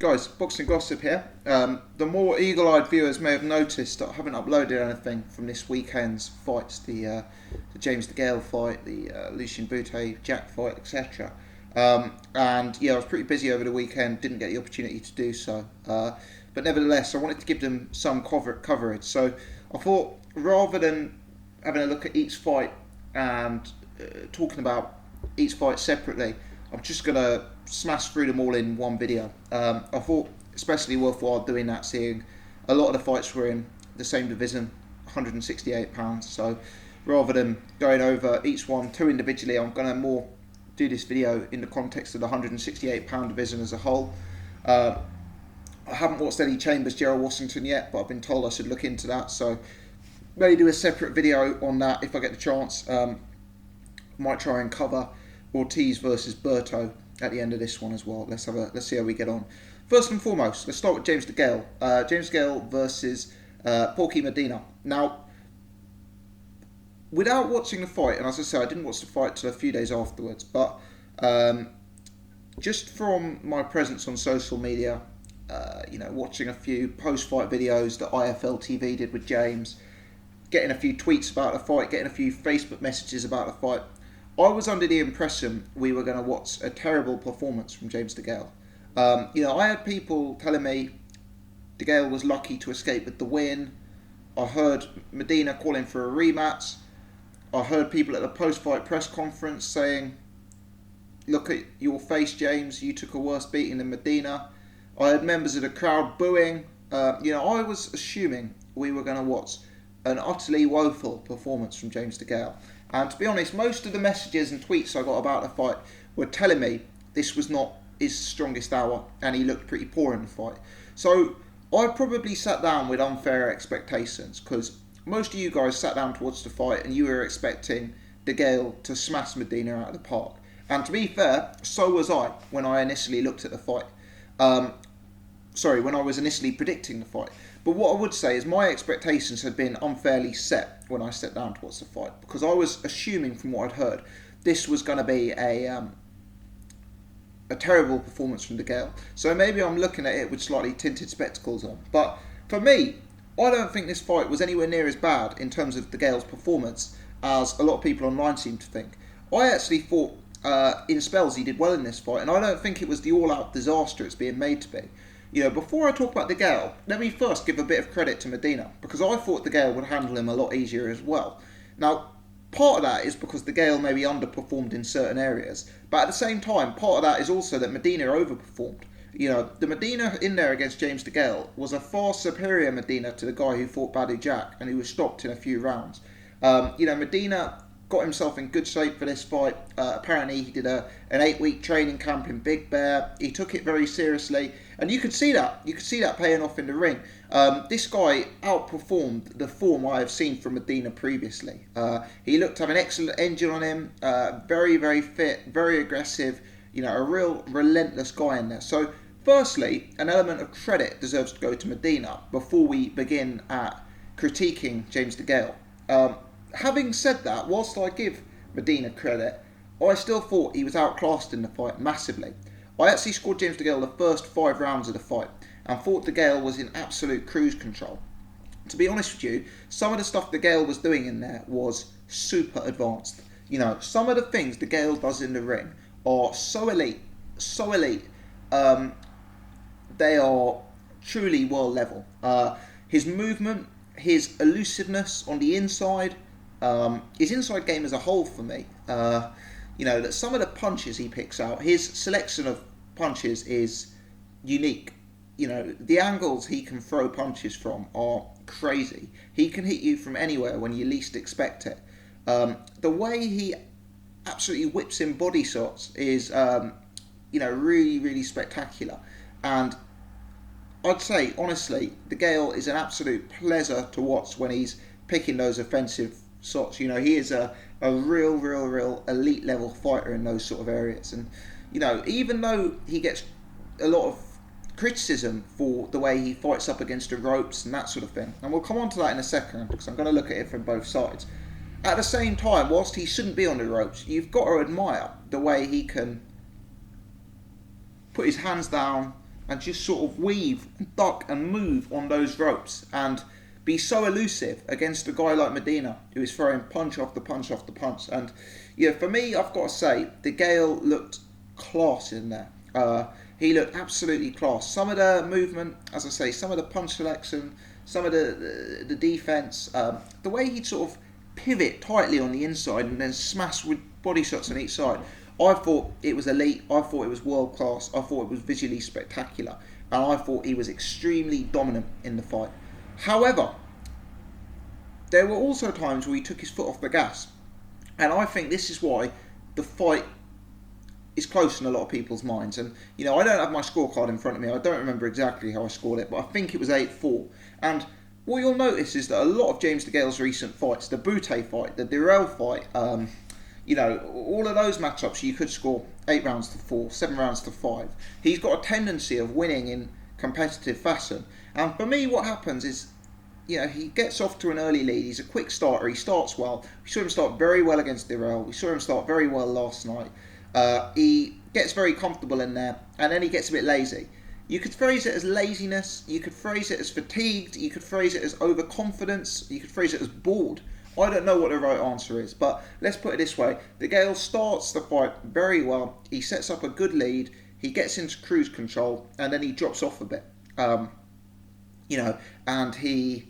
Guys, Boxing Gossip here. The more eagle-eyed viewers may have noticed that I haven't uploaded anything from this weekend's fights, the James Degale fight, the Lucien Bute Jack fight, etc. And yeah, I was pretty busy over the weekend, didn't get the opportunity to do so. But nevertheless, I wanted to give them some coverage. So I thought, rather than having a look at each fight and talking about each fight separately, I'm just going to smash through them all in one video. I thought especially worthwhile doing that, seeing a lot of the fights were in the same division, 168 pounds. So rather than going over each one two individually, I'm going to more do this video in the context of the 168 pound division as a whole. I haven't watched any Chambers Gerald Washington yet, but I've been told I should look into that, so maybe do a separate video on that if I get the chance. Might try and cover Ortiz versus Berto at the end of this one as well. Let's see how we get on. First and foremost, let's start with James Degale. James Degale versus Porky Medina. Now, without watching the fight, and as I say, I didn't watch the fight till a few days afterwards, but just from my presence on social media, watching a few post-fight videos that IFL TV did with James, getting a few tweets about the fight, getting a few Facebook messages about the fight, I was under the impression we were going to watch a terrible performance from James Degale. I had people telling me Degale was lucky to escape with the win. I heard Medina calling for a rematch. I heard people at the post-fight press conference saying, "Look at your face, James, you took a worse beating than Medina." I had members of the crowd booing. I was assuming we were going to watch an utterly woeful performance from James Degale. And to be honest, most of the messages and tweets I got about the fight were telling me this was not his strongest hour and he looked pretty poor in the fight. So I probably sat down with unfair expectations, because most of you guys sat down to watch the fight and you were expecting Degale to smash Medina out of the park. And to be fair, so was I when I initially looked at the fight. When I was initially predicting the fight. But what I would say is my expectations had been unfairly set when I sat down to watch the fight, because I was assuming from what I'd heard this was going to be a terrible performance from Degale. So maybe I'm looking at it with slightly tinted spectacles on. But for me, I don't think this fight was anywhere near as bad in terms of Degale's performance as a lot of people online seem to think. I actually thought in spells he did well in this fight, and I don't think it was the all-out disaster it's being made to be. Before I talk about Degale, let me first give a bit of credit to Medina, because I thought Degale would handle him a lot easier as well. Now, part of that is because Degale maybe underperformed in certain areas, but at the same time, part of that is also that Medina overperformed. The Medina in there against James Degale was a far superior Medina to the guy who fought Badu Jack and who was stopped in a few rounds. Medina got himself in good shape for this fight. Apparently he did an 8-week training camp in Big Bear. He took it very seriously, and you could see that. You could see that paying off in the ring. This guy outperformed the form I have seen from Medina previously. He looked to have an excellent engine on him, very, very fit, very aggressive, a real relentless guy in there. So firstly, an element of credit deserves to go to Medina before we begin at critiquing James Degale. Having said that, whilst I give Medina credit, I still thought he was outclassed in the fight massively. I actually scored James Degale the first 5 rounds of the fight and thought Degale was in absolute cruise control. To be honest with you, some of the stuff Degale was doing in there was super advanced. Some of the things Degale does in the ring are so elite. They are truly world level. His movement, his elusiveness on the inside, his inside game as a whole for me, that some of the punches he picks out, his selection of punches is unique. The angles he can throw punches from are crazy. He can hit you from anywhere when you least expect it. The way he absolutely whips in body shots is, really, really spectacular. And I'd say, honestly, Degale is an absolute pleasure to watch when he's picking those offensive shots. He is a real elite level fighter in those sort of areas. And, even though he gets a lot of criticism for the way he fights up against the ropes and that sort of thing, and we'll come on to that in a second because I'm going to look at it from both sides. At the same time, whilst he shouldn't be on the ropes, you've got to admire the way he can put his hands down, and just sort of weave and duck and move on those ropes and be so elusive against a guy like Medina, who is throwing punch after punch after punch. And for me, I've got to say, Degale looked class in there. He looked absolutely class. Some of the movement, as I say, some of the punch selection, some of the defence, the way he'd sort of pivot tightly on the inside and then smash with body shots on each side. I thought it was elite. I thought it was world class. I thought it was visually spectacular. And I thought he was extremely dominant in the fight. However, there were also times where he took his foot off the gas. And I think this is why the fight is close in a lot of people's minds. And, I don't have my scorecard in front of me. I don't remember exactly how I scored it, but I think it was 8-4. And what you'll notice is that a lot of James Degale's recent fights, the Bute fight, the Dirrells fight, all of those matchups, you could score 8 rounds to 4, 7 rounds to 5. He's got a tendency of winning in competitive fashion. And for me, what happens is, he gets off to an early lead. He's a quick starter. He starts well. We saw him start very well against Dirrells. We saw him start very well last night. He gets very comfortable in there, and then he gets a bit lazy. You could phrase it as laziness. You could phrase it as fatigued. You could phrase it as overconfidence. You could phrase it as bored. I don't know what the right answer is, but let's put it this way. Degale starts the fight very well. He sets up a good lead. He gets into cruise control, and then he drops off a bit. And he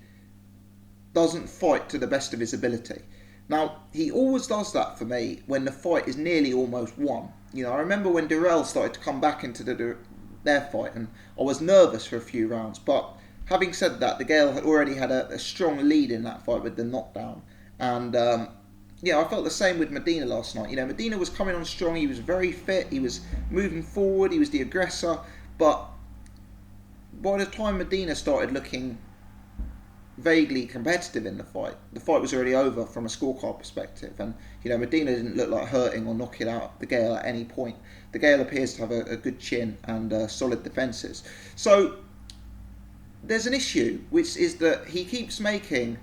doesn't fight to the best of his ability. Now, he always does that for me when the fight is nearly almost won. I remember when Dirrells started to come back into their fight, and I was nervous for a few rounds. But having said that, Degale had already had a strong lead in that fight with the knockdown. And, I felt the same with Medina last night. Medina was coming on strong. He was very fit. He was moving forward. He was the aggressor. But by the time Medina started looking vaguely competitive in the fight was already over from a scorecard perspective. And, Medina didn't look like hurting or knocking out Degale at any point. Degale appears to have a good chin and solid defences. So there's an issue, which is that he keeps making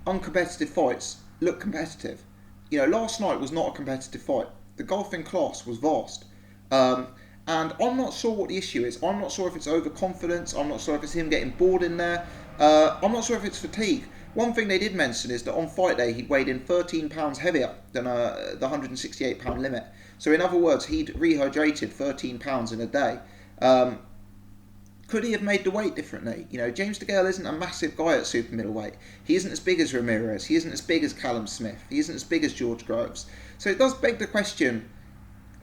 uncompetitive fights look competitive. Last night was not a competitive fight. The golfing class was vast. And I'm not sure what the issue is. I'm not sure if it's overconfidence. I'm not sure if it's him getting bored in there. I'm not sure if it's fatigue. One thing they did mention is that on fight day he'd weighed in 13 pounds heavier than the 168 pound limit. So in other words, he'd rehydrated 13 pounds in a day. Could he have made the weight differently? James Degale isn't a massive guy at super middleweight. He isn't as big as Ramirez. He isn't as big as Callum Smith. He isn't as big as George Groves. So it does beg the question,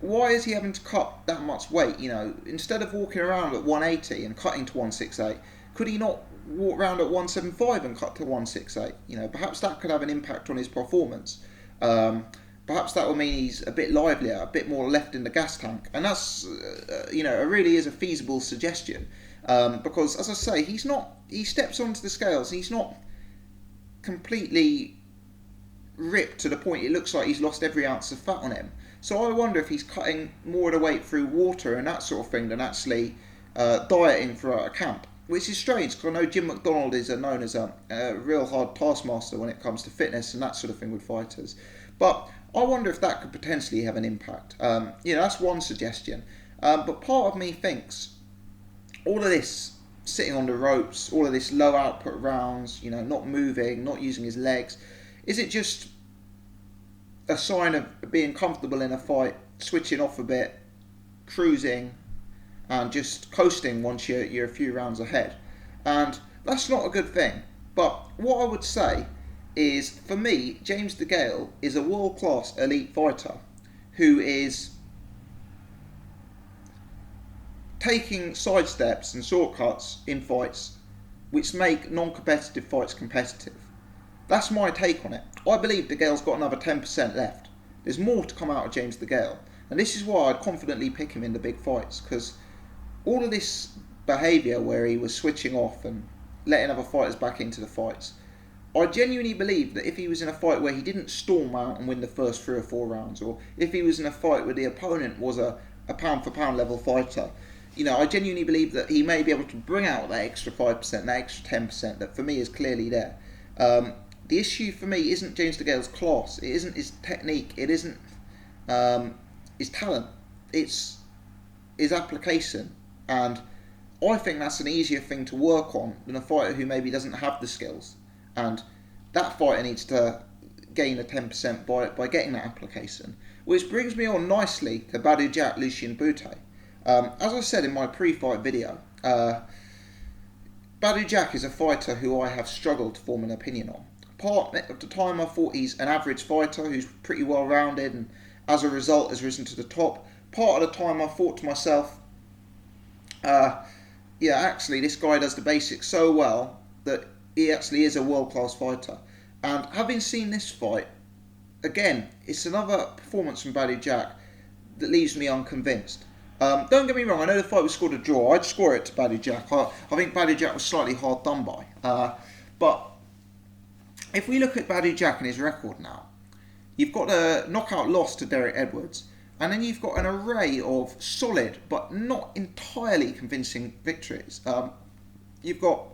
why is he having to cut that much weight? Instead of walking around at 180 and cutting to 168, could he not walk around at 175 and cut to 168? Perhaps that could have an impact on his performance. Perhaps that will mean he's a bit livelier, a bit more left in the gas tank. And that's, it really is a feasible suggestion. Because, as I say, he steps onto the scales, he's not completely ripped to the point it looks like he's lost every ounce of fat on him. So I wonder if he's cutting more of the weight through water and that sort of thing than actually dieting throughout a camp. Which is strange, because I know Jim McDonald is known as a real hard taskmaster when it comes to fitness and that sort of thing with fighters. But I wonder if that could potentially have an impact. That's one suggestion. But part of me thinks all of this sitting on the ropes, all of this low output rounds, not moving, not using his legs, is it just a sign of being comfortable in a fight, switching off a bit, cruising, and just coasting once you're a few rounds ahead? And that's not a good thing. But what I would say is, for me, James Degale is a world-class elite fighter who is taking sidesteps and shortcuts in fights which make non-competitive fights competitive. That's my take on it. I believe Degale's got another 10% left. There's more to come out of James Degale. And this is why I'd confidently pick him in the big fights, because all of this behaviour where he was switching off and letting other fighters back into the fights, I genuinely believe that if he was in a fight where he didn't storm out and win the first 3 or 4 rounds, or if he was in a fight where the opponent was a pound for pound level fighter, I genuinely believe that he may be able to bring out that extra 5%, that extra 10% that for me is clearly there. The issue for me isn't James Degale's class, it isn't his technique, it isn't his talent, it's his application. And I think that's an easier thing to work on than a fighter who maybe doesn't have the skills. And that fighter needs to gain a 10% by getting that application. Which brings me on nicely to Badu Jack, Lucien Bute. As I said in my pre-fight video, Badu Jack is a fighter who I have struggled to form an opinion on. Part of the time I thought he's an average fighter who's pretty well rounded and as a result has risen to the top. Part of the time I thought to myself, yeah, actually this guy does the basics so well that he actually is a world-class fighter. And having seen this fight, again, it's another performance from Badu Jack that leaves me unconvinced. Don't get me wrong, I know the fight was scored a draw. I'd score it to Badu Jack. I think Badu Jack was slightly hard done by. But if we look at Badu Jack and his record now, you've got a knockout loss to Derek Edwards, and then you've got an array of solid but not entirely convincing victories. You've got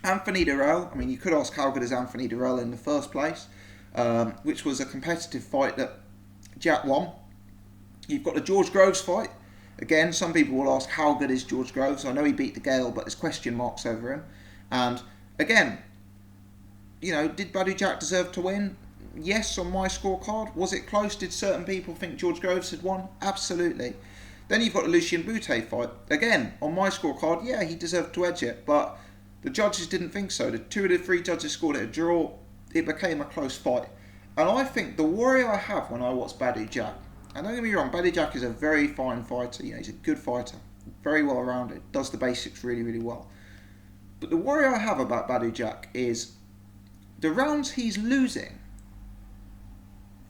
Anthony Dirrells. I mean, you could ask how good is Anthony Dirrells in the first place, which was a competitive fight that Jack won. You've got the George Groves fight. Again, some people will ask how good is George Groves. I know he beat Degale, but there's question marks over him. And again, you know, did Badu Jack deserve to win? Yes, on my scorecard. Was it close? Did certain people think George Groves had won? Absolutely. Then you've got the Lucien Bute fight. Again, on my scorecard, yeah, he deserved to edge it, but the judges didn't think so. The 2 of the 3 judges scored it a draw. It became a close fight. And I think the worry I have when I watch Badu Jack, and don't get me wrong, Badu Jack is a very fine fighter. You know, he's a good fighter, very well rounded, does the basics really, really well. But the worry I have about Badu Jack is the rounds he's losing.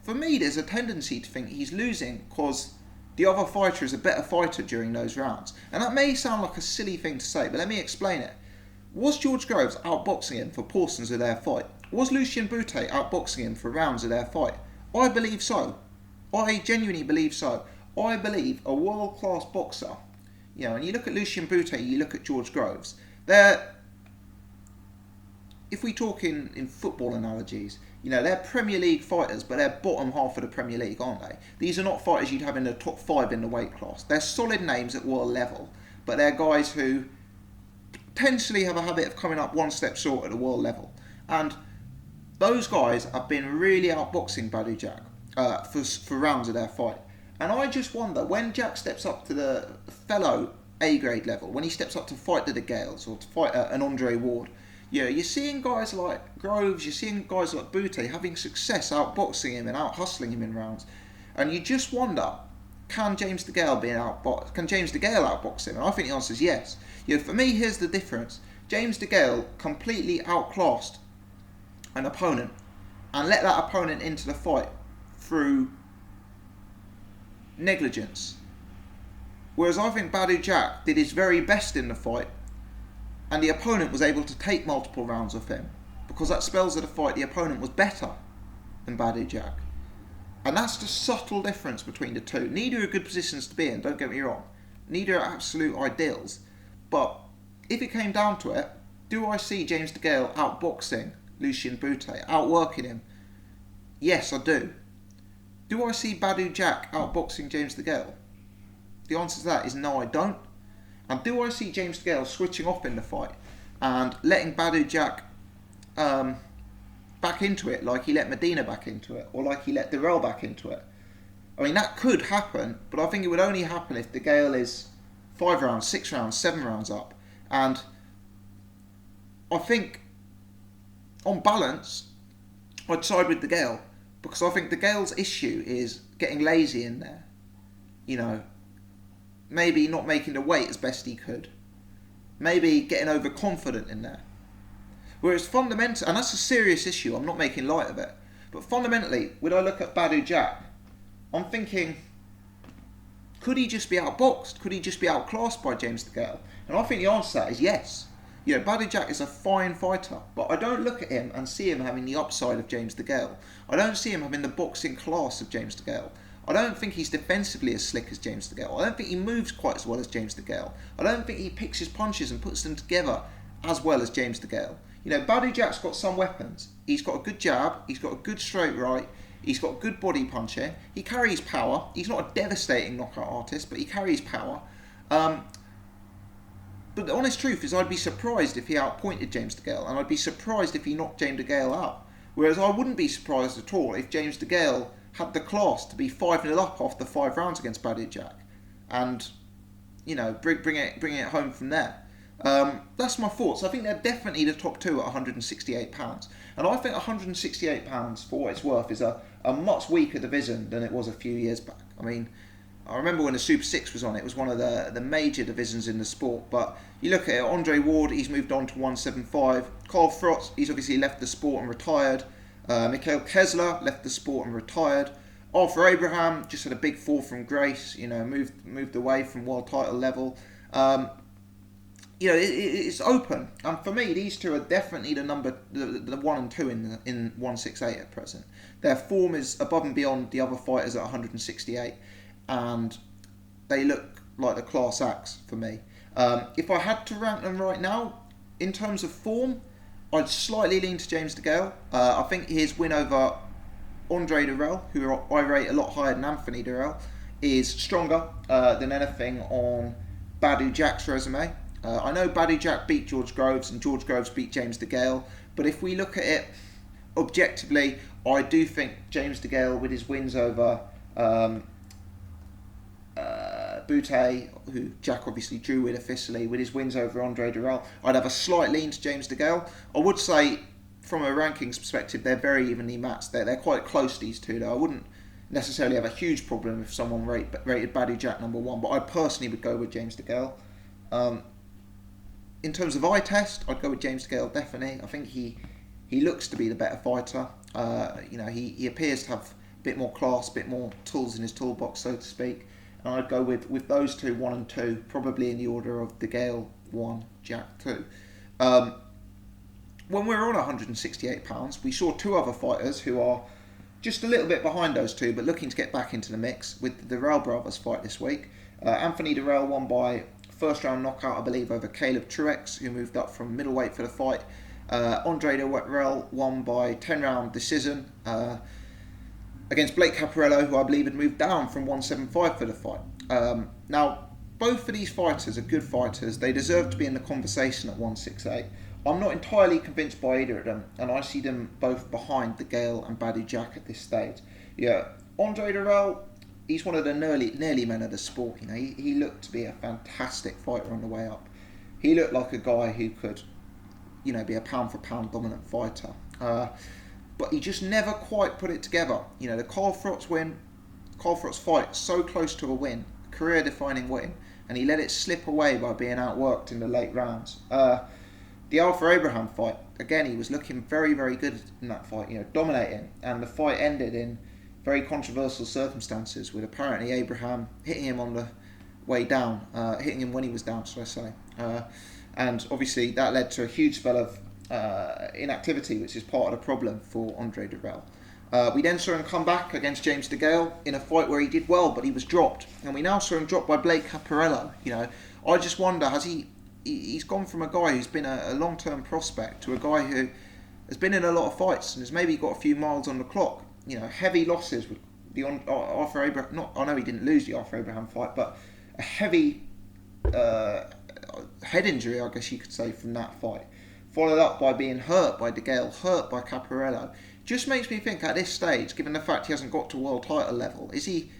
For me, there's a tendency to think he's losing because the other fighter is a better fighter during those rounds. And that may sound like a silly thing to say, but let me explain it. Was George Groves outboxing him for portions of their fight? Was Lucien Bute outboxing him for rounds of their fight? I believe so. I genuinely believe so. I believe a world-class boxer, you know, and you look at Lucien Bute, you look at George Groves, they're, if we talk in football analogies, you know, they're Premier League fighters, but they're bottom half of the Premier League, aren't they? These are not fighters you'd have in the top 5 in the weight class. They're solid names at world level, but they're guys who potentially have a habit of coming up one step short at the world level. And those guys have been really outboxing Badu Jack for rounds of their fight. And I just wonder, when Jack steps up to the fellow A-grade level, when he steps up to fight the Degales or to fight an Andre Ward, you know, you're seeing guys like Groves, you're seeing guys like Bute having success outboxing him and out-hustling him in rounds. And you just wonder, can James Degale outbox him? And I think the answer is yes. You know, for me, here's the difference. James Degale completely outclassed an opponent and let that opponent into the fight through negligence. Whereas I think Badu Jack did his very best in the fight and the opponent was able to take multiple rounds of him because at spells of the fight the opponent was better than Badu Jack. And that's the subtle difference between the two. Neither are good positions to be in, don't get me wrong. Neither are absolute ideals. But if it came down to it, do I see James Degale outboxing Lucien Bute, outworking him? Yes, I do. Do I see Badu Jack outboxing James Degale? The answer to that is no, I don't. And do I see James Degale switching off in the fight and letting Badu Jack back into it like he let Medina back into it or like he let Dirrells back into it? I mean, that could happen, but I think it would only happen if Degale is 5 rounds, 6 rounds, 7 rounds up. And I think, on balance, I'd side with Degale because I think Degale's issue is getting lazy in there. You know, maybe not making the weight as best he could. Maybe getting overconfident in there. Whereas fundamentally, and that's a serious issue, I'm not making light of it, but fundamentally, when I look at Badu Jack, I'm thinking, could he just be outboxed? Could he just be outclassed by James Degale? And I think the answer to that is yes. You know, Badu Jack is a fine fighter, but I don't look at him and see him having the upside of James Degale. I don't see him having the boxing class of James Degale. I don't think he's defensively as slick as James Degale. I don't think he moves quite as well as James Degale. I don't think he picks his punches and puts them together as well as James Degale. You know, Badu Jack's got some weapons. He's got a good jab, he's got a good straight right, he's got good body punching, he carries power. He's not a devastating knockout artist, but he carries power. But the honest truth is, I'd be surprised if he outpointed James Degale, and I'd be surprised if he knocked James Degale out. Whereas I wouldn't be surprised at all if James Degale had the class to be 5-0 up after 5 rounds against Bute, and bringing it home from there. That's my thoughts. I think they're definitely the top two at £168, and I think £168 for what it's worth is a much weaker division than it was a few years back. I mean, I remember when the Super 6 was on, it was one of the major divisions in the sport. But you look at it, Andre Ward, he's moved on to 175. Carl Frotz, he's obviously left the sport and retired. Mikhail Kessler left the sport and retired. Arthur Abraham just had a big fall from grace, moved away from world title level. It's open. And for me, these two are definitely the 1 and 2 in 168 at present. Their form is above and beyond the other fighters at 168. And they look like the class acts for me. If I had to rank them right now, in terms of form, I'd slightly lean to James Degale. I think his win over Andre Dirrells, who I rate a lot higher than Anthony Dirrells, is stronger than anything on Badu Jack's resume. I know Badu Jack beat George Groves and George Groves beat James Degale, but if we look at it objectively, I do think James Degale, with his wins over Bute, who Jack obviously drew with officially, with his wins over Andre Dirrells, I'd have a slight lean to James Degale. I would say, from a rankings perspective, they're very evenly matched. They're quite close, these two, though. I wouldn't necessarily have a huge problem if someone rated Badu Jack number 1, but I personally would go with James Degale. In terms of eye test, I'd go with James Degale, definitely. I think he looks to be the better fighter. He appears to have a bit more class, a bit more tools in his toolbox, so to speak. And I'd go with those two, 1 and 2, probably in the order of Degale 1, Jack 2. When we were on £168, we saw two other fighters who are just a little bit behind those two, but looking to get back into the mix with the Dirrells brothers fight this week. Anthony Dirrells won by first round knockout, I believe, over Caleb Truex, who moved up from middleweight for the fight. Andre Dirrells won by 10-round decision against Blake Caparello, who I believe had moved down from 175 for the fight. Now, both of these fighters are good fighters. They deserve to be in the conversation at 168. I'm not entirely convinced by either of them, and I see them both behind Degale and Badu Jack at this stage. Yeah, Andre Dirrells, he's one of the nearly men of the sport. He looked to be a fantastic fighter on the way up. He looked like a guy who could, be a pound for pound dominant fighter. But he just never quite put it together. The Carl Frotz fight, so close to a win, career-defining win, and he let it slip away by being outworked in the late rounds. The Arthur Abraham fight, again, he was looking very, very good in that fight, dominating, and the fight ended in very controversial circumstances, with apparently Abraham hitting him on the way down, hitting him when he was down, should I say. And obviously that led to a huge spell of inactivity, which is part of the problem for Andre Dirrells. We then saw him come back against James Degale in a fight where he did well, but he was dropped. And we now saw him dropped by Blake Caparello. I just wonder, he's gone from a guy who's been a long-term prospect to a guy who has been in a lot of fights and has maybe got a few miles on the clock. Heavy losses with the Arthur Abraham. I know he didn't lose the Arthur Abraham fight, but a heavy head injury, I guess you could say, from that fight, followed up by being hurt by Degale, hurt by Caparello. Just makes me think, at this stage, given the fact he hasn't got to world title level, is he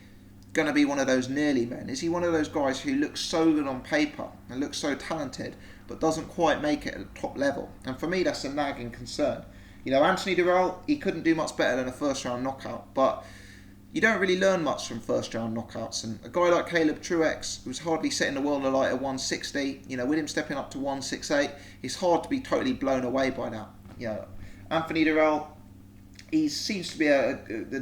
going to be one of those nearly men? Is he one of those guys who looks so good on paper and looks so talented, but doesn't quite make it at the top level? And for me, that's a nagging concern. Anthony Dirrells, he couldn't do much better than a first-round knockout, but you don't really learn much from first-round knockouts. And a guy like Caleb Truex, who's hardly setting the world alight at 160, with him stepping up to 168, it's hard to be totally blown away by that. Anthony Dirrells, he seems to be a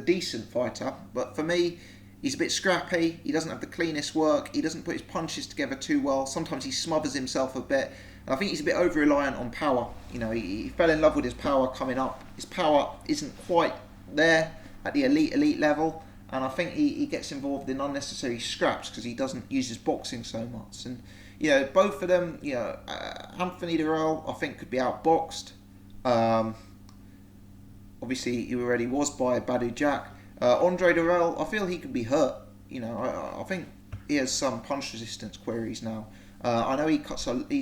decent fighter, but for me, he's a bit scrappy. He doesn't have the cleanest work. He doesn't put his punches together too well. Sometimes he smothers himself a bit. And I think he's a bit over-reliant on power. He fell in love with his power coming up. His power isn't quite there at the elite level. And I think he gets involved in unnecessary scraps because he doesn't use his boxing so much. And, both of them, Anthony Dirrells, I think, could be outboxed. Obviously, he already was by Badu Jack. Andre Dirrells, I feel he could be hurt. I think he has some punch resistance queries now. I know he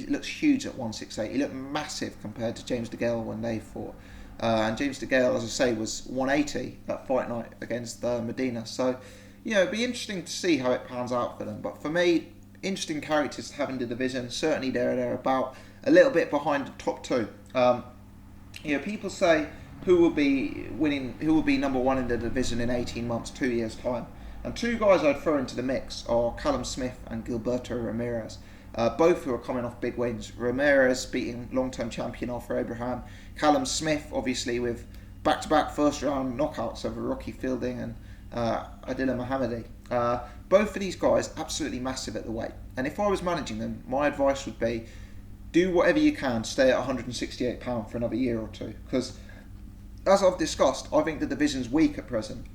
looks huge at 168. He looked massive compared to James Degale when they fought. And James Degale, as I say, was 180 at fight night against Medina. So, it'd be interesting to see how it pans out for them. But for me, interesting characters to have in the division. Certainly they're about a little bit behind the top two. People say who will be number one in the division in 18 months, 2 years' time. And two guys I'd throw into the mix are Callum Smith and Gilberto Ramirez. Both who are coming off big wins. Ramirez beating long-term champion Arthur Abraham. Callum Smith, obviously, with back-to-back first-round knockouts over Rocky Fielding and Adila Mohammadi. Both of these guys absolutely massive at the weight. And if I was managing them, my advice would be do whatever you can to stay at £168 for another year or two. Because, as I've discussed, I think the division's weak at present.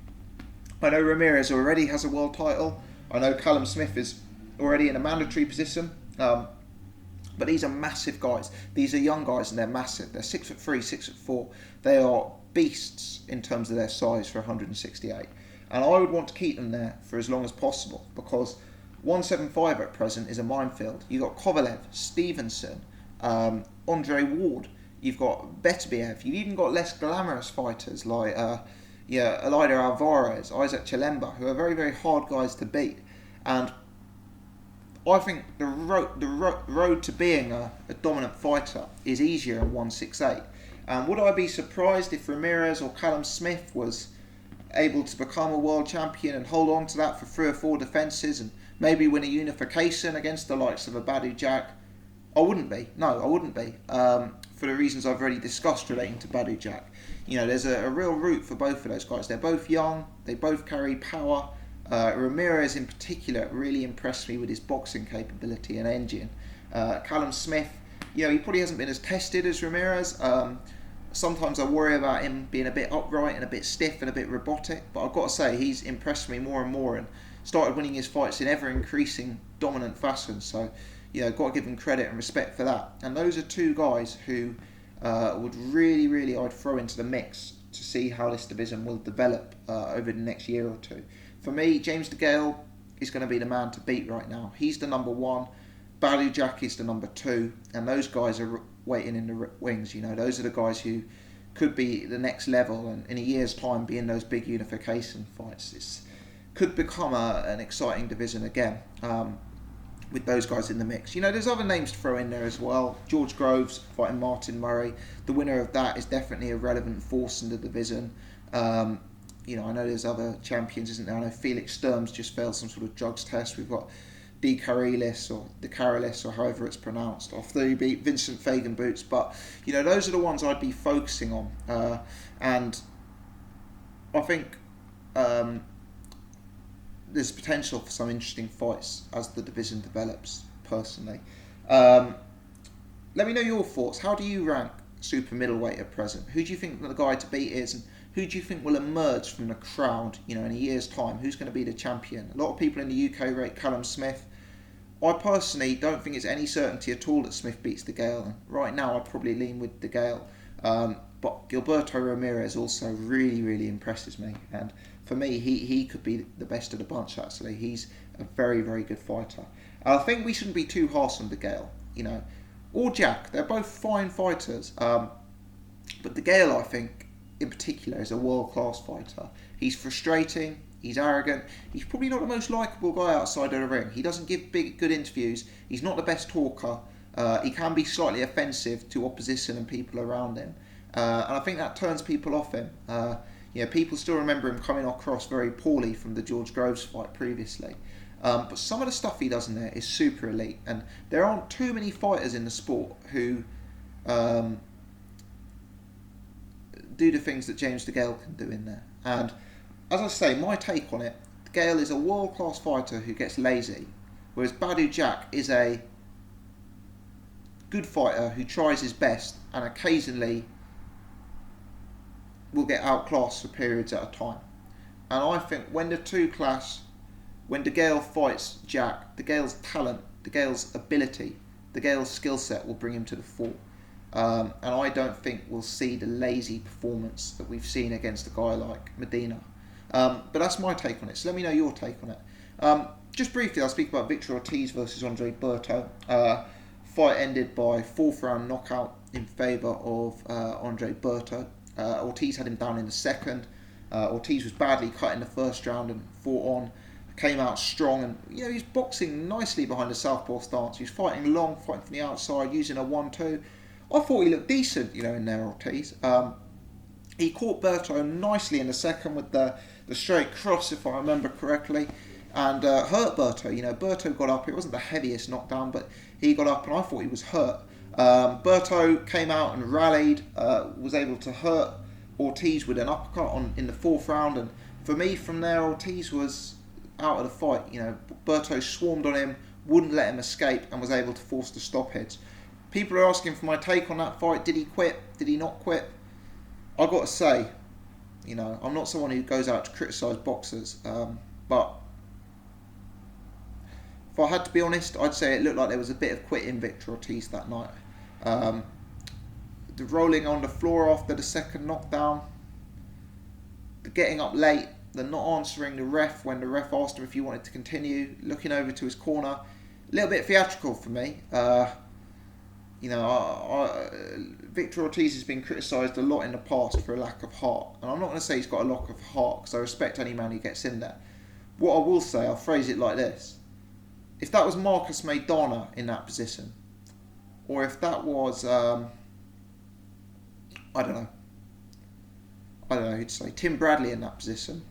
I know Ramirez already has a world title. I know Callum Smith is already in a mandatory position. But these are massive guys. These are young guys and they're massive. They're 6'3", 6'4". They are beasts in terms of their size for 168. And I would want to keep them there for as long as possible because 175 at present is a minefield. You've got Kovalev, Stevenson, Andre Ward. You've got Beterbiev. You've even got less glamorous fighters like Elida Alvarez, Isaac Chilemba, who are very, very hard guys to beat. And I think the road to being a dominant fighter is easier in 168. And would I be surprised if Ramirez or Callum Smith was able to become a world champion and hold on to that for 3 or 4 defences and maybe win a unification against the likes of a Badu Jack? I wouldn't be. No, I wouldn't be. For the reasons I've already discussed relating to Badu Jack. There's a real route for both of those guys. They're both young. They both carry power. Ramirez in particular really impressed me with his boxing capability and engine. Callum Smith, he probably hasn't been as tested as Ramirez. Sometimes I worry about him being a bit upright and a bit stiff and a bit robotic, but I've got to say he's impressed me more and more and started winning his fights in ever increasing dominant fashion. So, got to give him credit and respect for that. And those are two guys who would really I'd throw into the mix to see how this division will develop over the next year or two. For me, James Degale is going to be the man to beat right now. He's the number one. Badu Jack is the number 2. And those guys are waiting in the wings. Those are the guys who could be the next level and in a year's time be in those big unification fights. It could become an exciting division again with those guys in the mix. There's other names to throw in there as well. George Groves fighting Martin Murray. The winner of that is definitely a relevant force in the division. I know there's other champions, isn't there? I know Felix Sturms just failed some sort of drugs test. We've got Dirrells or however it's pronounced. After he beat Vincent Fagan Boots. But, those are the ones I'd be focusing on. And I think there's potential for some interesting fights as the division develops, personally. Let me know your thoughts. How do you rank super middleweight at present? Who do you think the guy to beat is? And who do you think will emerge from the crowd, in a year's time? Who's going to be the champion? A lot of people in the UK rate Callum Smith. I personally don't think it's any certainty at all that Smith beats Degale. And right now, I'd probably lean with Degale. But Gilberto Ramirez also really impresses me. And for me, he could be the best of the bunch, actually. He's a very good fighter. I think we shouldn't be too harsh on Degale, or Jack. They're both fine fighters. But Degale, I think, in particular, is a world-class fighter. He's frustrating, he's arrogant, he's probably not the most likeable guy outside of the ring. He doesn't give good interviews, he's not the best talker, he can be slightly offensive to opposition and people around him. And I think that turns people off him. People still remember him coming across very poorly from the George Groves fight previously. But some of the stuff he does in there is super elite, and there aren't too many fighters in the sport who do the things that James Degale can do in there. And as I say, my take on it, Degale is a world-class fighter who gets lazy, whereas Badu Jack is a good fighter who tries his best and occasionally will get outclassed for periods at a time. And I think when the two clash, when Degale fights Jack, Degale's talent, Degale's ability, Degale's skill set will bring him to the fore. And I don't think we'll see the lazy performance that we've seen against a guy like Medina. But that's my take on it. So let me know your take on it. Just briefly, I'll speak about Victor Ortiz versus Andre Berto. Fight ended by 4th round knockout in favour of Andre Berto. Ortiz had him down in the second. Ortiz was badly cut in the first round and fought on, came out strong, and he's boxing nicely behind the southpaw stance. He's fighting long, fighting from the outside, using a 1-2. I thought he looked decent, in there, Ortiz. He caught Berto nicely in the second with the straight cross, if I remember correctly, and hurt Berto. Berto got up. It wasn't the heaviest knockdown, but he got up, and I thought he was hurt. Berto came out and rallied, was able to hurt Ortiz with an uppercut in the 4th round, and for me, from there, Ortiz was out of the fight. Berto swarmed on him, wouldn't let him escape, and was able to force the stoppage. People are asking for my take on that fight. Did he quit? Did he not quit? I got to say, I'm not someone who goes out to criticise boxers, but if I had to be honest, I'd say it looked like there was a bit of quit in Victor Ortiz that night. The rolling on the floor after the second knockdown, the getting up late, the not answering the ref when the ref asked him if he wanted to continue, looking over to his corner, a little bit theatrical for me. Victor Ortiz has been criticised a lot in the past for a lack of heart, and I'm not going to say he's got a lack of heart because I respect any man who gets in there. What I will say, I'll phrase it like this: if that was Marcus Maidana in that position, or if that was I don't know who'd say, Tim Bradley in that position,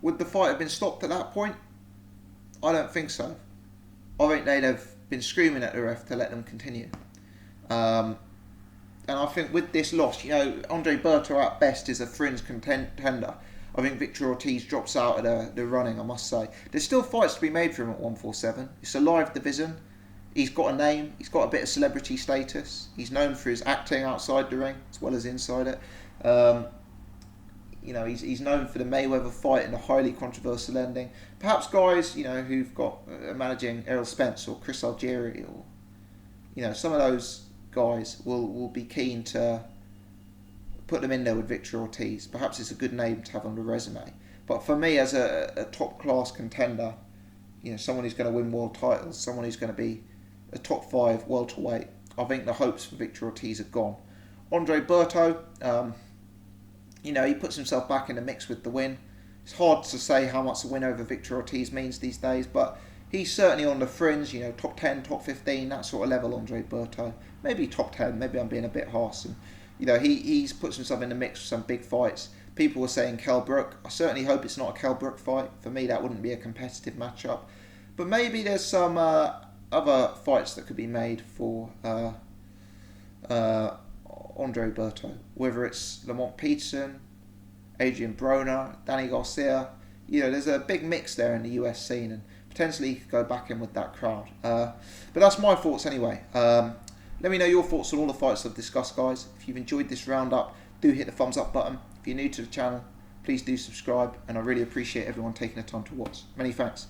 would the fight have been stopped at that point? I don't think so. I think they'd have been screaming at the ref to let them continue. And I think with this loss, Andre Berto at best is a fringe contender. I think Victor Ortiz drops out of the running, I must say. There's still fights to be made for him at 147. It's a live division. He's got a name. He's got a bit of celebrity status. He's known for his acting outside the ring as well as inside it. He's known for the Mayweather fight and the highly controversial ending. Perhaps guys, who've got managing Errol Spence or Chris Algieri or, some of those guys will be keen to put them in there with Victor Ortiz. Perhaps it's a good name to have on the resume. But for me, as a top class contender, someone who's going to win world titles, someone who's going to be a top 5 welterweight, I think the hopes for Victor Ortiz are gone. Andre Berto, he puts himself back in the mix with the win. It's hard to say how much a win over Victor Ortiz means these days, but he's certainly on the fringe, top 10, top 15, that sort of level, Andre Berto. Maybe top 10, maybe I'm being a bit harsh. And, he's puts himself in the mix with some big fights. People were saying Kell Brook. I certainly hope it's not a Kell Brook fight. For me, that wouldn't be a competitive matchup. But maybe there's some other fights that could be made for Andre Berto. Whether it's Lamont Peterson, Adrian Broner, Danny Garcia. There's a big mix there in the US scene, and potentially he could go back in with that crowd. But that's my thoughts anyway. Let me know your thoughts on all the fights I've discussed, guys. If you've enjoyed this roundup, do hit the thumbs up button. If you're new to the channel, please do subscribe, and I really appreciate everyone taking the time to watch. Many thanks.